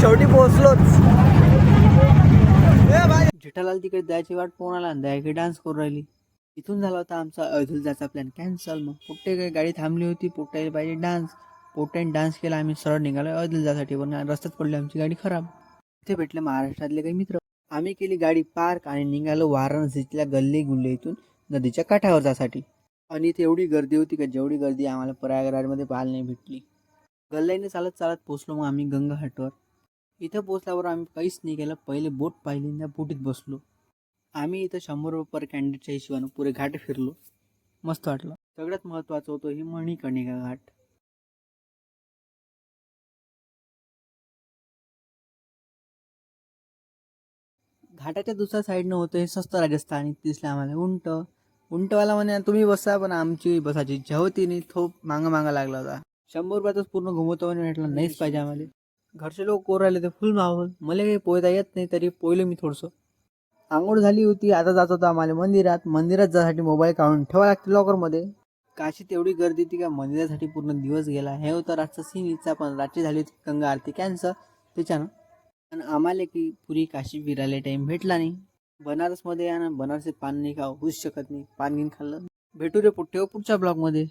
शेवटी पोहोचलोच. जेठालाल तिकडे जायची वाट पोहणाला द्यायची डान्स करून राहिली. इथून झाला होता आमचा अयोध्येला जायचा प्लॅन कॅन्सल. मग पोट्टे काही गाडी थांबली होती, पोट्ट्याला पाहिजे डान्स. पोट्ट्याने डान्स केला. आम्ही सरळ निघालो अयोध्येला जायसाठी, पण रस्त्यात पडली आमची गाडी खराब. इथे भेटले महाराष्ट्रातले काही मित्र. आम्ही केली गाडी पार्क आणि निघालो वाराणसीतल्या गल्ली गुल्ले इथून नदीच्या काठावर जासाठी. आणि इथे एवढी गर्दी होती का जेवढी गर्दी आम्हाला प्रयागराजमध्ये पाहायला नाही भेटली. गल्ल्याने चालत चालत पोचलो मग आम्ही गंगा घाटवर. इथं पोचल्यावर आम्ही काहीच नाही केलं, पहिले बोट पाहिली, त्या बोटीत बसलो. आम्ही इथं 100 रुपये पर कॅन्डिडेटच्या हिशोबानं पुरे घाट फिरलो. मस्त वाटलं. सगळ्यात महत्त्वाचं होतं ही मणिकर्णिका घाट. घाटाच्या दुसऱ्या साईडनं होतं हे स्वस्त राजस्थानी. दिसलं आम्हाला उंटवाला म्हणे तुम्ही बसा, पण आमची बसायची इच्छा होती नाही. थोप मागा लागला होता. 100 रुपयातच पूर्ण घुमवतो म्हणे. म्हटलं नाहीच पाहिजे आम्हाला. घरचे लोक कोर राहिले ते फुल माहोल. मला काही पोहता येत नाही तरी पोहलं मी थोडंसं. आंघोळ झाली होती. आता जात होता आम्हाला मंदिरात जाण्यासाठी मोबाईल काढून ठेवा लागते लॉकरमध्ये. काशीत एवढी गर्दी होती का मंदिरासाठी पूर्ण दिवस गेला. हे होतं रातचा सीन इच्छा, पण रात्री झाली होती गंगा आरती कॅन्सल त्याच्यानं. आणि आम्हाला की पुरी काशी फिरायला टाइम भेटला नाही. बनारसमध्ये या ना, बनारसीत पान नाही खाऊ होऊच शकत नाही. पान घेऊन खाल्लं. भेटू रे पुढच्या ब्लॉगमध्ये.